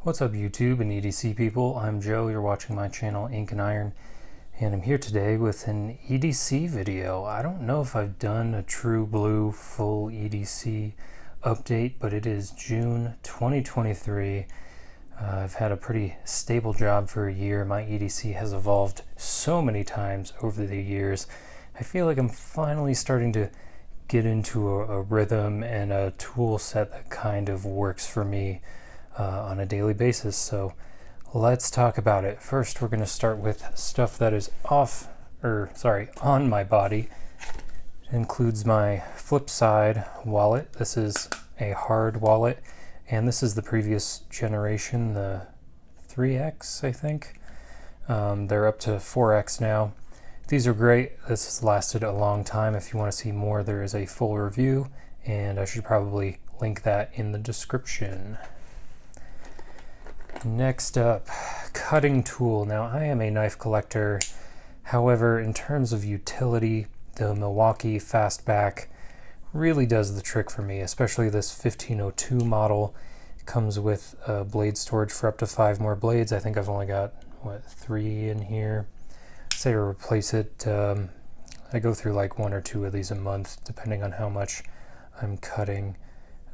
What's up YouTube and EDC people? I'm Joe, you're watching my channel Ink&Iron, and I'm here today with an EDC video. I don't know if I've done a true blue full EDC update, but it is June 2023. I've had a pretty stable job for a year. My EDC has evolved so many times over the years. I feel like I'm finally starting to get into a rhythm and a tool set that kind of works for me on a daily basis. So let's talk about it. First, we're going to start with stuff that is on my body. It includes my Flipside wallet. This is a hard wallet, and this is the previous generation, the 3X, I think. They're up to 4X now. These are great. This has lasted a long time. If you want to see more, there is a full review, and I should probably link that in the description. Next up, cutting tool. Now, I am a knife collector. However, in terms of utility, the Milwaukee Fastback really does the trick for me, especially this 1502 model. It comes with blade storage for up to 5 more blades. I think I've only got, 3 in here. Say to replace it, I go through like 1 or 2 of these a month, depending on how much I'm cutting.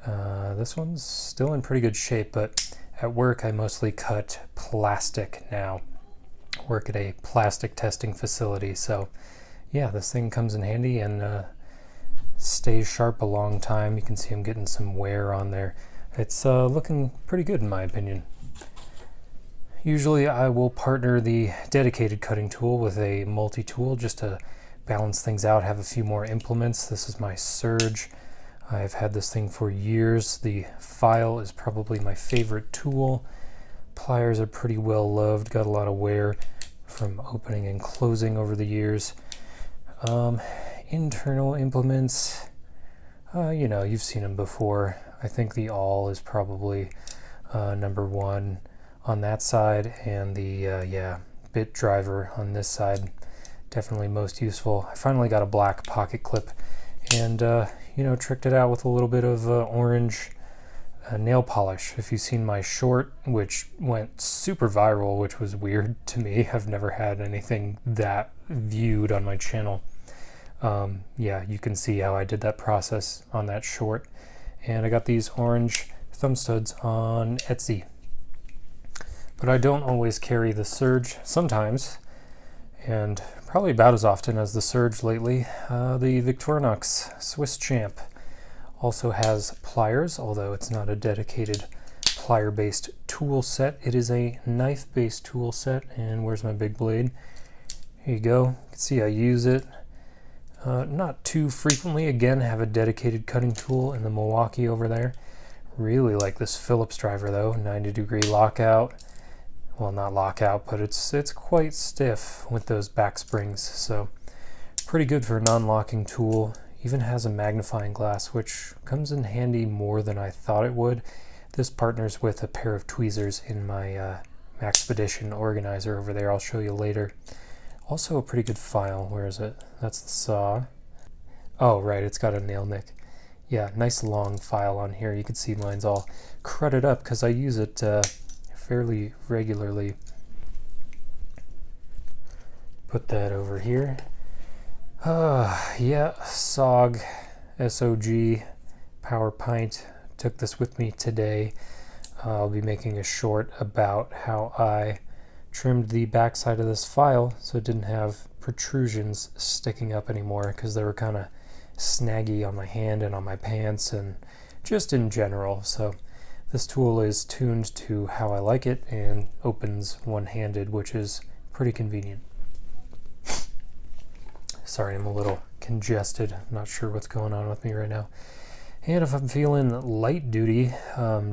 This one's still in pretty good shape, but at work, I mostly cut plastic now. Work at a plastic testing facility, so yeah, this thing comes in handy and stays sharp a long time. You can see I'm getting some wear on there. It's looking pretty good in my opinion. Usually I will partner the dedicated cutting tool with a multi-tool just to balance things out, have a few more implements. This is my Surge. I've had this thing for years. The file is probably my favorite tool. Pliers are pretty well loved, got a lot of wear from opening and closing over the years. Internal implements, you've seen them before. I think the awl is probably number 1 on that side, and the bit driver on this side, definitely most useful. I finally got a black pocket clip and tricked it out with a little bit of orange nail polish. If you've seen my short, which went super viral, which was weird to me, I've never had anything that viewed on my channel. You can see how I did that process on that short. And I got these orange thumb studs on Etsy. But I don't always carry the Surge. Sometimes, and probably about as often as the Surge lately, the Victorinox Swiss Champ also has pliers, although it's not a dedicated plier-based tool set. It is a knife-based tool set, and where's my big blade? Here you go. You can see I use it not too frequently. Again, have a dedicated cutting tool in the Milwaukee over there. Really like this Phillips driver though, 90-degree lockout. Well, not lockout, but it's quite stiff with those back springs, so pretty good for a non-locking tool. Even has a magnifying glass, which comes in handy more than I thought it would. This partners with a pair of tweezers in my Maxpedition organizer over there. I'll show you later. Also a pretty good file. Where is it? That's the saw. Oh, right, it's got a nail nick. Yeah, nice long file on here. You can see mine's all crudted up because I use it fairly regularly. Put that over here. SOG Powerpint. Took this with me today. I'll be making a short about how I trimmed the backside of this file so it didn't have protrusions sticking up anymore because they were kind of snaggy on my hand and on my pants and just in general. So this tool is tuned to how I like it and opens one-handed, which is pretty convenient. Sorry, I'm a little congested. I'm not sure what's going on with me right now. And if I'm feeling light duty,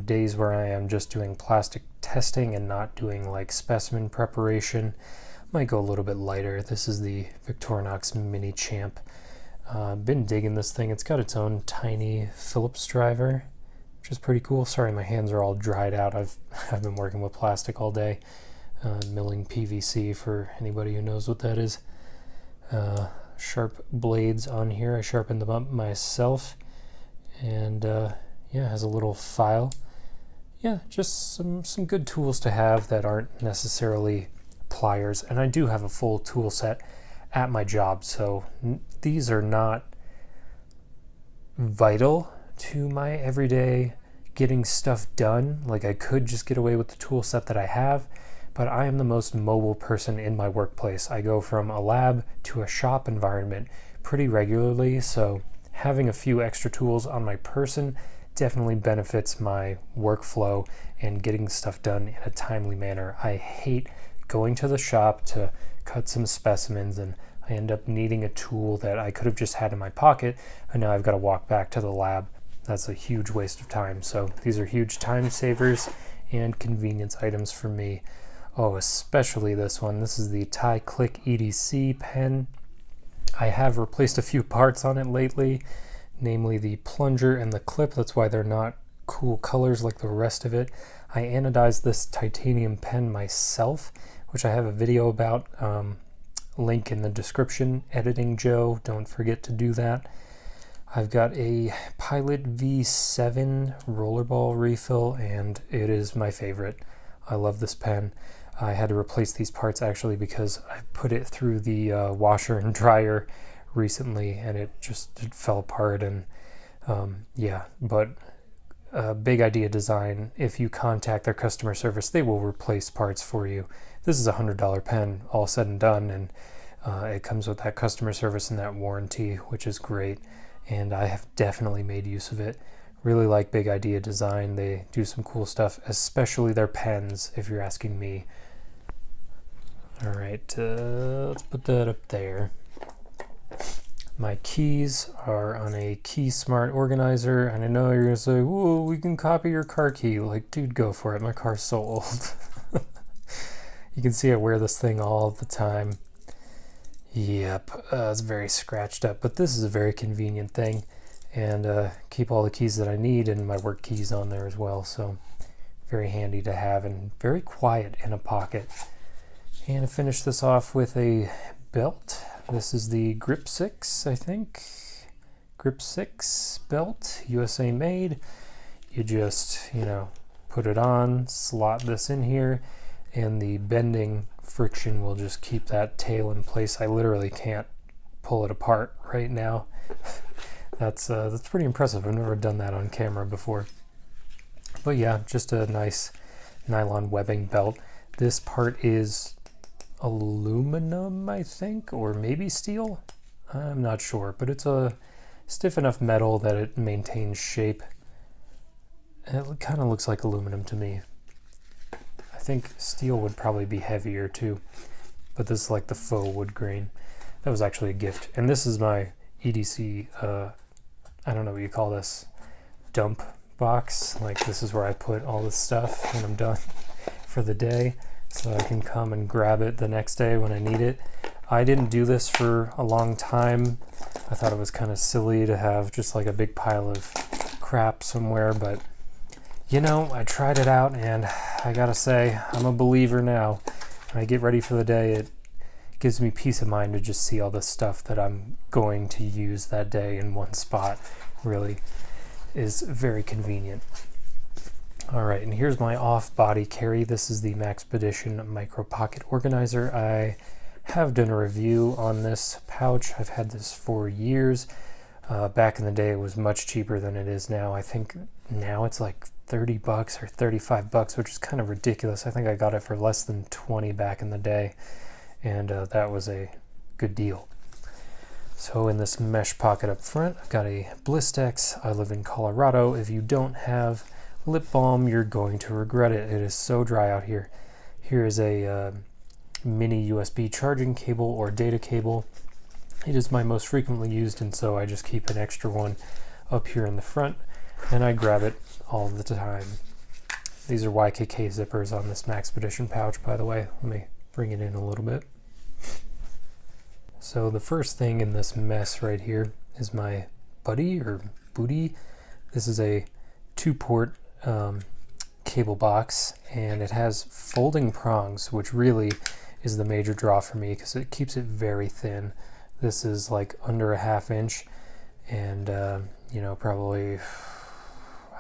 days where I am just doing plastic testing and not doing like specimen preparation, might go a little bit lighter. This is the Victorinox Mini Champ. Been digging this thing. It's got its own tiny Phillips driver, which is pretty cool. Sorry, my hands are all dried out. I've been working with plastic all day, milling PVC for anybody who knows what that is. Sharp blades on here. I sharpened them up myself, and has a little file. yeah, just some good tools to have that aren't necessarily pliers. And I do have a full tool set at my job, so these are not vital to my everyday getting stuff done. Like, I could just get away with the tool set that I have, but I am the most mobile person in my workplace. I go from a lab to a shop environment pretty regularly, so having a few extra tools on my person definitely benefits my workflow and getting stuff done in a timely manner. I hate going to the shop to cut some specimens and I end up needing a tool that I could have just had in my pocket, and now I've got to walk back to the lab. That's a huge waste of time. So these are huge time savers and convenience items for me. Oh, especially this one. This is the TI Click EDC pen. I have replaced a few parts on it lately, namely the plunger and the clip. That's why they're not cool colors like the rest of it. I anodized this titanium pen myself, which I have a video about. Link in the description. Editing Joe, don't forget to do that. I've got a Pilot V7 rollerball refill, and it is my favorite. I love this pen. I had to replace these parts actually because I put it through the washer and dryer recently, and it fell apart. And yeah, but Big Idea Design, if you contact their customer service, they will replace parts for you. This is a $100 pen, all said and done, and it comes with that customer service and that warranty, which is great. And I have definitely made use of it. Really like Big Idea Design. They do some cool stuff, especially their pens, if you're asking me. All right, let's put that up there. My keys are on a KeySmart organizer, and I know you're gonna say, whoa, we can copy your car key. Like, dude, go for it. My car's so old. You can see I wear this thing all the time. Yep, it's very scratched up, but this is a very convenient thing, and keep all the keys that I need and my work keys on there as well, so very handy to have and very quiet in a pocket. And to finish this off with a belt, this is the Grip 6, I think. Grip 6 belt, USA made. You just, put it on, slot this in here, and the bending friction will just keep that tail in place. I literally can't pull it apart right now. That's pretty impressive. I've never done that on camera before. But yeah, just a nice nylon webbing belt. This part is aluminum, I think, or maybe steel. I'm not sure, but it's a stiff enough metal that it maintains shape. It kind of looks like aluminum to me. I think steel would probably be heavier too, but this is like the faux wood grain. That was actually a gift. And this is my EDC, I don't know what you call this, dump box. Like, this is where I put all this stuff when I'm done for the day, so I can come and grab it the next day when I need it. I didn't do this for a long time. I thought it was kind of silly to have just like a big pile of crap somewhere, but I tried it out, and I gotta say, I'm a believer now. When I get ready for the day, it gives me peace of mind to just see all the stuff that I'm going to use that day in one spot. Really is very convenient. All right, and here's my off-body carry. This is the Maxpedition Micro Pocket Organizer. I have done a review on this pouch. I've had this for years. Back in the day, it was much cheaper than it is now. I think now it's like $30 or $35, which is kind of ridiculous. I think I got it for less than 20 back in the day, and that was a good deal. So in this mesh pocket up front, I've got a Blistex. I live in Colorado. If you don't have lip balm, you're going to regret it. It is so dry out here. Here is a mini USB charging cable or data cable. It is my most frequently used, and so I just keep an extra one up here in the front, and I grab it all the time. These are YKK zippers on this Maxpedition pouch, by the way. Let me bring it in a little bit. So the first thing in this mess right here is my BUDI or BUDI. This is a 2-port cable box, and it has folding prongs, which really is the major draw for me because it keeps it very thin. This is like under a 1/2 inch, and probably,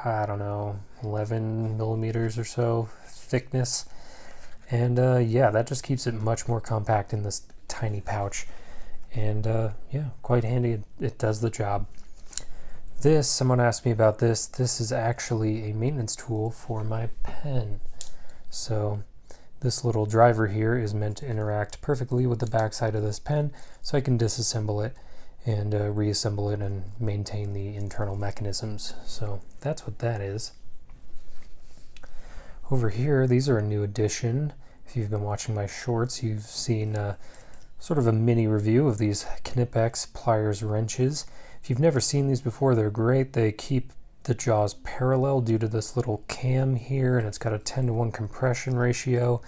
I don't know, 11 millimeters or so thickness. And yeah, that just keeps it much more compact in this tiny pouch. And yeah, quite handy. It does the job. This, someone asked me about this. This is actually a maintenance tool for my pen. So this little driver here is meant to interact perfectly with the backside of this pen, so I can disassemble it and reassemble it and maintain the internal mechanisms. So that's what that is. Over here, these are a new addition. If you've been watching my shorts, you've seen sort of a mini review of these Knipex Pliers wrenches. If you've never seen these before, they're great. They keep the jaws parallel due to this little cam here, and it's got a 10-to-1 compression ratio.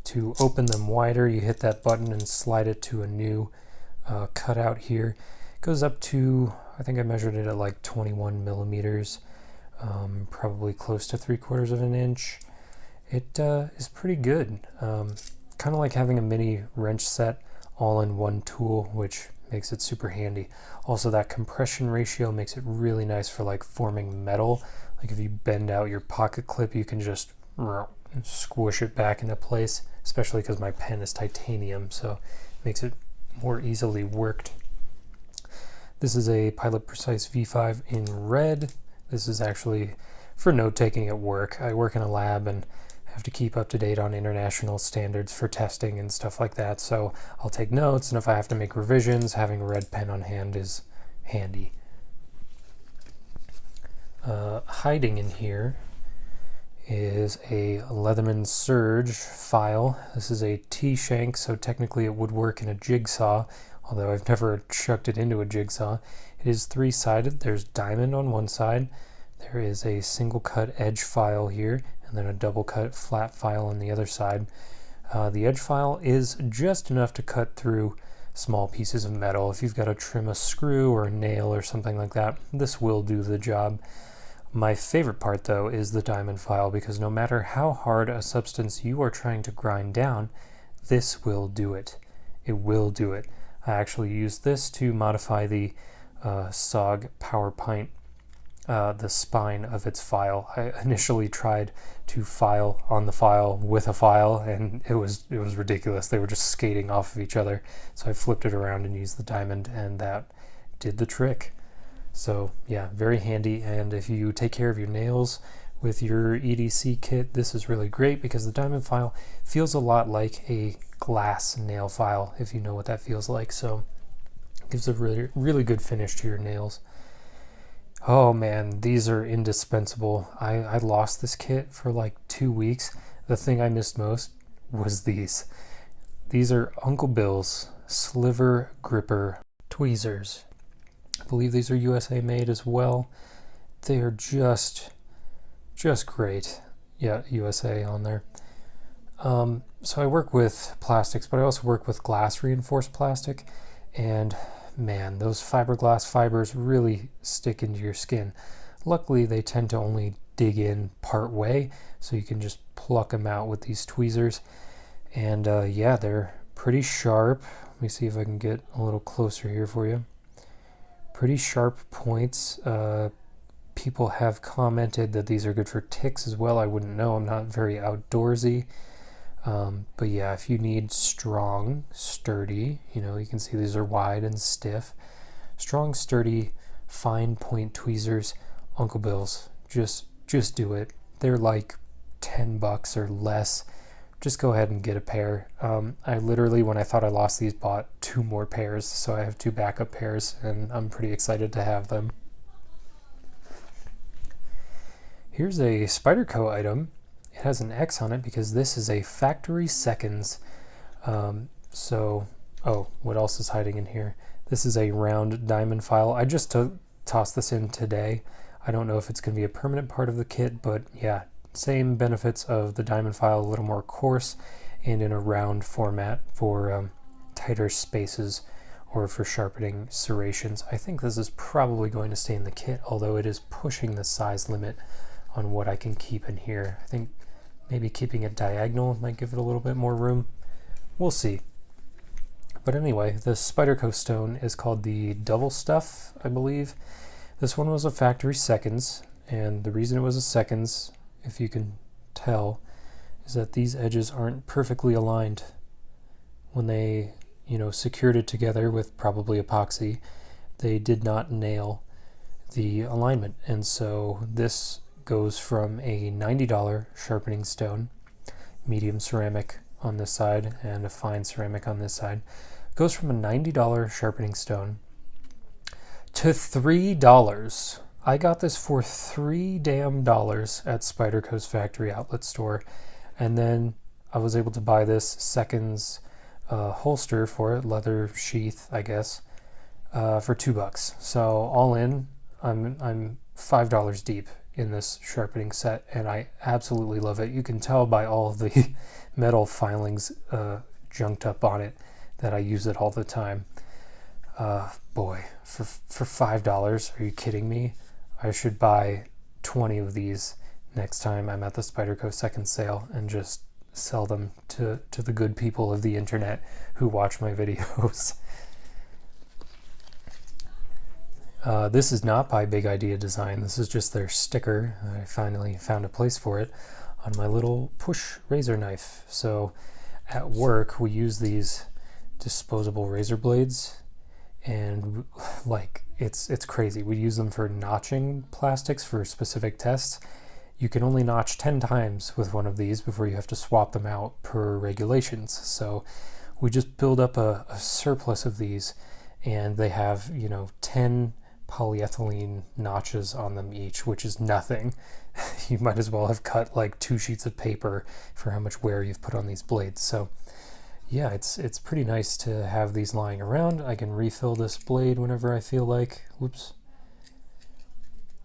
To open them wider, you hit that button and slide it to a new cutout here. It goes up to, I think I measured it at like 21 millimeters, probably close to 3/4 of an inch. It is pretty good. Kind of like having a mini wrench set all in one tool, which makes it super handy. Also, that compression ratio makes it really nice for like forming metal. Like if you bend out your pocket clip, you can just squish it back into place, especially because my pen is titanium, so it makes it more easily worked. This is a Pilot Precise V5 in red. This is actually for note taking at work. I work in a lab and have to keep up to date on international standards for testing and stuff like that, so I'll take notes, and if I have to make revisions, having a red pen on hand is handy. Hiding in here is a Leatherman Surge file. This is a T-shank, so technically it would work in a jigsaw, although I've never chucked it into a jigsaw. It is three-sided. There's diamond on one side. There is a single cut edge file here, and then a double cut flat file on the other side. The edge file is just enough to cut through small pieces of metal. If you've got to trim a screw or a nail or something like that, this will do the job. My favorite part, though, is the diamond file, because no matter how hard a substance you are trying to grind down, this will do it. It will do it. I actually used this to modify the SOG Powerpint, the spine of its file. I initially tried to file on the file with a file, and it was ridiculous. They were just skating off of each other. So I flipped it around and used the diamond, and that did the trick. So yeah, very handy. And if you take care of your nails with your EDC kit, this is really great, because the diamond file feels a lot like a glass nail file, if you know what that feels like. So it gives a really, really good finish to your nails. Oh man, these are indispensable. I lost this kit for like 2 weeks. The thing I missed most was these. These are Uncle Bill's Sliver Gripper tweezers. I believe these are USA made as well. They are just great. Yeah, USA on there. So I work with plastics, but I also work with glass reinforced plastic, and man, those fiberglass fibers really stick into your skin. Luckily, they tend to only dig in part way, so you can just pluck them out with these tweezers. And yeah, they're pretty sharp. Let me see if I can get a little closer here for you. Pretty sharp points. People have commented that these are good for ticks as well. I wouldn't know. I'm not very outdoorsy. But yeah, if you need strong, sturdy, you can see these are wide and stiff. Strong, sturdy, fine point tweezers, Uncle Bill's. Just do it. They're like $10 or less. Just go ahead and get a pair. I literally, when I thought I lost these, bought 2 more pairs, so I have 2 backup pairs, and I'm pretty excited to have them. Here's a Spyderco item. It has an X on it because this is a factory seconds. What else is hiding in here? This is a round diamond file. I just tossed this in today. I don't know if it's going to be a permanent part of the kit, but yeah, same benefits of the diamond file, a little more coarse and in a round format for tighter spaces or for sharpening serrations. I think this is probably going to stay in the kit, although it is pushing the size limit on what I can keep in here. I think maybe keeping it diagonal might give it a little bit more room. We'll see. But anyway, the Spyderco stone is called the Double Stuff, I believe. This one was a factory seconds, and the reason it was a seconds, if you can tell, is that these edges aren't perfectly aligned. When they, secured it together with probably epoxy, they did not nail the alignment. And so this goes from a $90 sharpening stone, medium ceramic on this side and a fine ceramic on this side, goes from a $90 sharpening stone to $3. I got this for $3 damn at Spyderco's factory outlet store, and then I was able to buy this seconds holster for it, leather sheath, I guess, for $2. So all in, I'm $5 deep in this sharpening set, and I absolutely love it. You can tell by all of the metal filings junked up on it that I use it all the time. Boy, for $5, are you kidding me? I should buy 20 of these next time I'm at the Spyderco second sale and just sell them to the good people of the internet who watch my videos. This is not by Big Idea Design. This is just their sticker. I finally found a place for it on my little push razor knife. So at work we use these disposable razor blades, and like it's crazy. We use them for notching plastics for specific tests. You can only notch 10 times with one of these before you have to swap them out per regulations. So we just build up a surplus of these, and they have 10 polyethylene notches on them each, which is nothing. You might as well have cut like 2 sheets of paper for how much wear you've put on these blades. So yeah, it's pretty nice to have these lying around. I can refill this blade whenever I feel like. Whoops.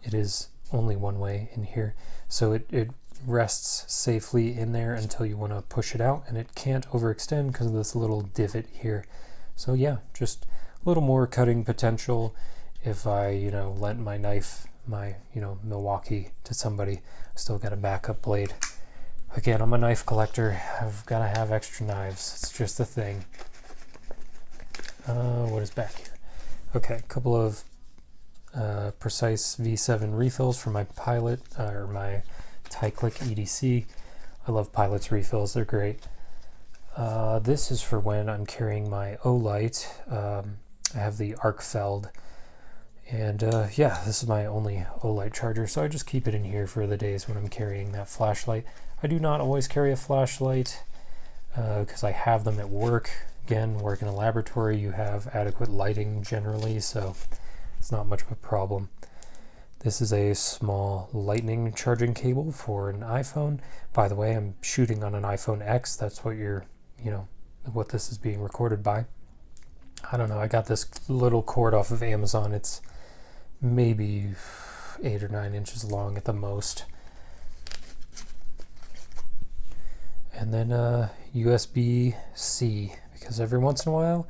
It is only one way in here. So it rests safely in there until you want to push it out, and it can't overextend because of this little divot here. So yeah, just a little more cutting potential. If I, lent my knife, my, Milwaukee to somebody, I still got a backup blade. Again, I'm a knife collector. I've got to have extra knives. It's just a thing. What is back here? Okay, a couple of precise V7 refills for my Pilot, or my TI Click EDC. I love Pilot's refills. They're great. This is for when I'm carrying my Olight. I have the Arcfeld. And yeah, this is my only Olight charger, so I just keep it in here for the days when I'm carrying that flashlight. I do not always carry a flashlight because I have them at work. Again, work in a laboratory, you have adequate lighting generally, so it's not much of a problem. This is a small lightning charging cable for an iPhone. By the way, I'm shooting on an iPhone X. That's what what this is being recorded by. I don't know, I got this little cord off of Amazon. It's maybe 8 or 9 inches long at the most. And then USB-C, because every once in a while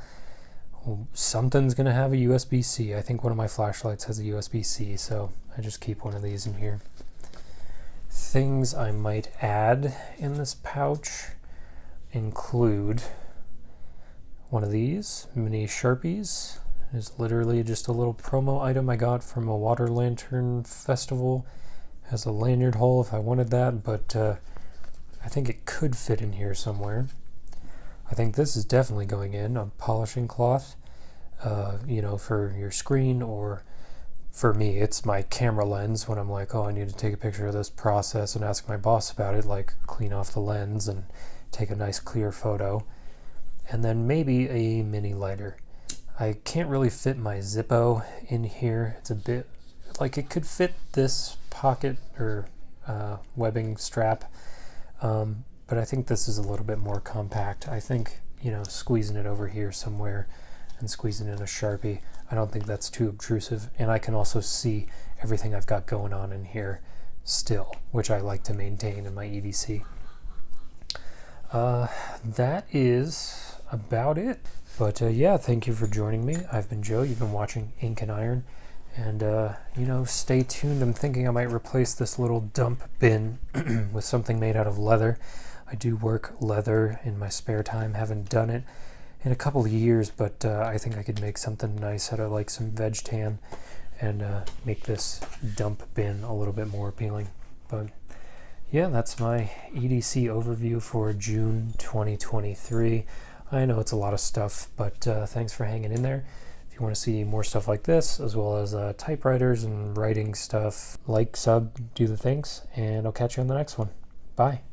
something's gonna have a USB-C. I think one of my flashlights has a USB-C, so I just keep one of these in here. Things I might add in this pouch include one of these mini Sharpies. It's literally just a little promo item I got from a water lantern festival. Has a lanyard hole if I wanted that, but I think it could fit in here somewhere. I think this is definitely going in, a polishing cloth, for your screen, or for me, it's my camera lens when I'm like, oh, I need to take a picture of this process and ask my boss about it, like clean off the lens and take a nice clear photo. And then maybe a mini lighter. I can't really fit my Zippo in here. It's a bit, like it could fit this pocket or webbing strap. But I think this is a little bit more compact. I think, squeezing it over here somewhere and squeezing in a Sharpie, I don't think that's too obtrusive. And I can also see everything I've got going on in here still, which I like to maintain in my EDC. That is about it. But yeah, thank you for joining me. I've been Joe. You've been watching Ink&Iron. And, stay tuned. I'm thinking I might replace this little dump bin with something made out of leather. I do work leather in my spare time. Haven't done it in a couple of years, but I think I could make something nice out of like some veg tan and make this dump bin a little bit more appealing. But yeah, that's my EDC overview for June 2023. I know it's a lot of stuff, but thanks for hanging in there. If you want to see more stuff like this, as well as typewriters and writing stuff, like, sub, do the things, and I'll catch you on the next one. Bye.